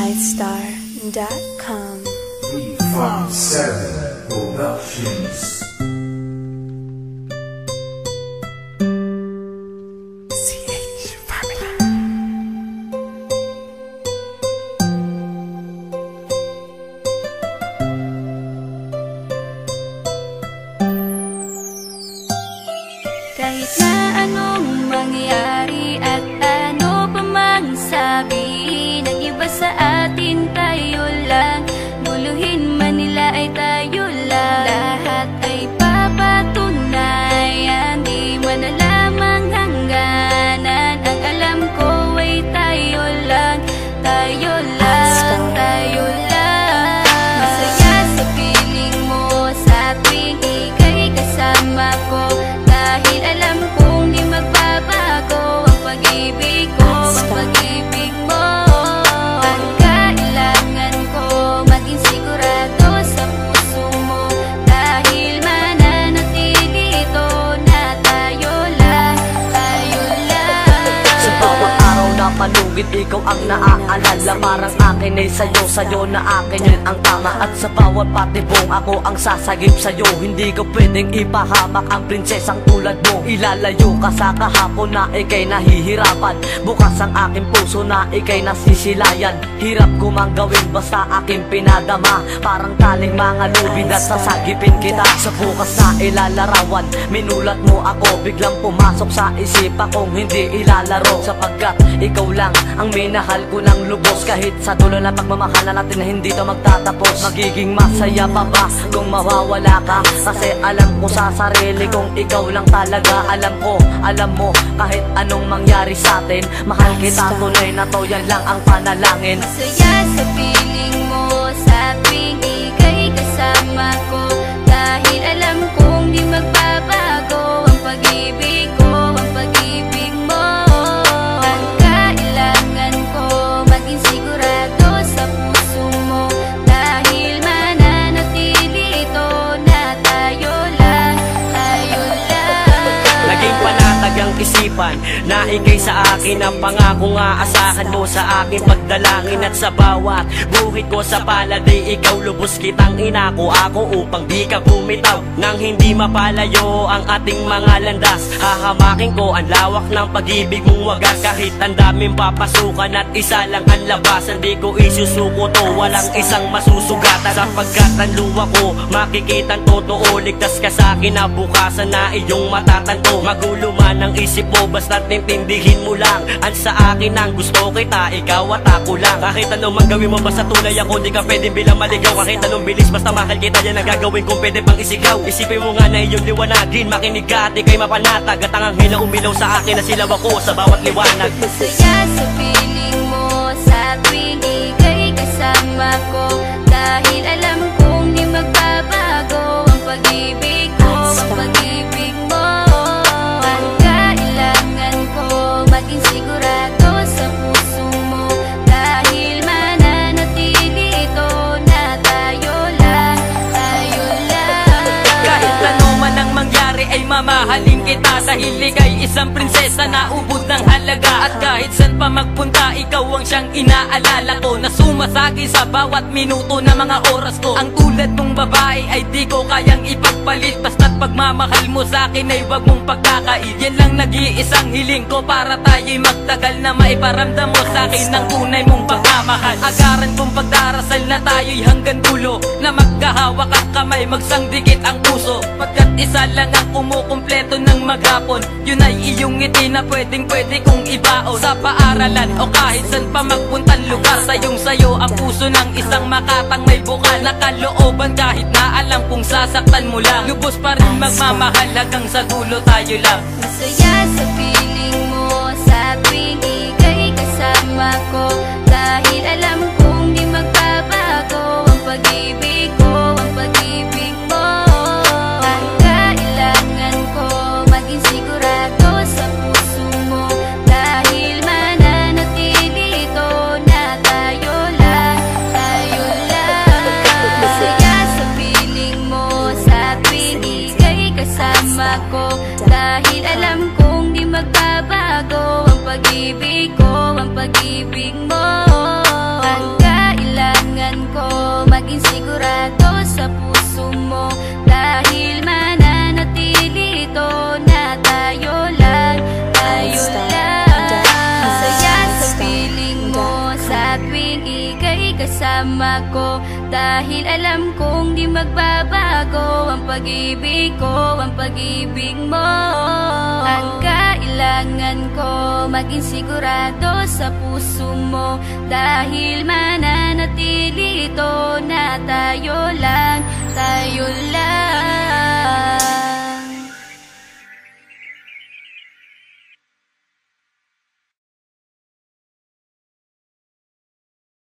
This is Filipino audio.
iStar.com. 357 Productions. Kahit na anong mangyari at ano pa mang sabi ng iba sa atin, tayo lang. Guluhin man nila ay tayo lang. Lahat ay papatunayan, di man alamang hangganan. Ang alam ko ay tayo lang, tayo lang, tayo lang. Masaya sa piling mo sa tuwing ika'y kasama ko, dahil alam kong di magbabago ang pag-ibig ko, ang pag-ibig mo. Ang kailangan ko maging sigurado sa puso mo, dahil mananatili ito na tayo lang, tayo lang. Sa bawat araw na palugit, ikaw ang naaalala. Parang akin ay sa'yo, sa'yo na akin yun ang tama. At sa bawat patibong, ako ang sasagip sa'yo. Hindi ko pwedeng ipahamak ang prinsesang tulad mo. Ilalayo ka sa kahapon na ika'y nahihirapan. Bukas ang aking puso na ika'y nasisilayan. Hirap ko mang gawin basta aking pinadama. Parang taling mga lubid at sasagipin kita. Sa bukas na ilalarawan, minulat mo ako. Biglang pumasok sa isipa kong hindi ilalaro. Sapagkat ikaw lang ang minahal ko ng lubos. Kahit sa dulo na pagmamahalan natin na hindi to magtatapos. Magiging masaya pa ba kung mawawala ka? Kasi alam ko sa sarili kong ikaw lang talaga. Alam ko, alam mo, kahit anong mangyari sa atin, mahal kita, tunay na to, yan lang ang panalangin. Masaya sa piling mo sa tuwing ika'y kasama ko, dahil alam kong di magbabago ang pag-ibig ko, ang pag-ibig mo. Ang kailangan ko maging sigurado sa puso mo, dahil mananatili ito na tayo lang, tayo lang. Naging panatag ang isipan na ikay sa akin ang pangako nga asahan mo sa aking pagdalangin. At sa bawat buhit ko sa palad ay ikaw lubos kitang inako ako upang di ka bumitaw nang hindi mapalayo ang ating mga landas. Hahamakin ko ang lawak ng pag-ibig mong wagas. Kahit ang daming papasukan at isa lang ang labasan, di ko isusuko to, walang isang masusugatan. Sapagkat ang luwa ko makikitang totoo, ligtas ka sa akin na bukasan na iyong matatanto. Magulo man ang isip mo, basta't intindihin mo lang ang sa akin ang gusto kita, ikaw at ako lang. Kahit anong mang gawin mo, basta tunay ako, di ka pwedeng bilang maligaw. Kahit anong bilis, basta mahal kita, yan ang gagawin kung pwede pang isigaw. Isipin mo nga na iyong liwanagin, makinig ka at ika'y mapanatag. At ang anghel na umilaw sa akin na silaw ako sa bawat liwanag. Masaya sa piling mo sa tuwing ika'y kasama ko, dahil alam kong di magbabago ang pag-ibig ko, ang pag-ibig mo. Ang kailangan ko maging sigurado sa puso mo, dahil mananatili ito na tayo lang, tayo lang. Kahit ano man ang mangyari ay mamahalin kita, dahil ika'y isang prinsesa na ubod ng halaga. At kahit saan pa magpunta, ikaw ang siyang inaalala ko, na sumasagi sa bawat minuto na mga oras ko. Ang tulad mong babae ay di ko kayang ipagpalit, basta't pagmamahal mo sa akin ay wag mong pagkakait. Yan lang nag-iisang hiling ko para tayo'y magtagal, na maiparamdam mo sa akin ng tunay mong pagmamahal. Agaran kong pagdarasal na tayo'y hanggang dulo, na magkahawak ang kamay, magsangdikit ang puso. Pagkat isa lang ang kumukumpleto ng maghapon, yun ay iyong ngiti na pwedeng pwede kong ibaon. Sa paaralan o kahit saan pa magpuntang lugar, sayong sayo ang puso ng isang makatang may bukal na kalooban. Kahit na alam kung sasaktan mo lang, lubos pa rin magmamahal hanggang sa dulo tayo lang. Masaya sa piling mo sa tuwing ika'y kasama ko, dahil alam kong di magbabago ang pag-ibig ko, ang pag-ibig mo. Ang kailangan ko maging sigurado sa puso mo, dahil mananatili ito na tayo lang, tayo lang. Masaya sa piling mo sa tuwing ika'y kasama ko, dahil alam kong di magbabago ang pag-ibig ko, ang pag-ibig mo. Ang kasama ko, dahil alam kong di magbabago ang pag-ibig ko, ang pag-ibig mo. Ang kailangan ko, maging sigurado sa puso mo, dahil mananatili ito na tayo lang.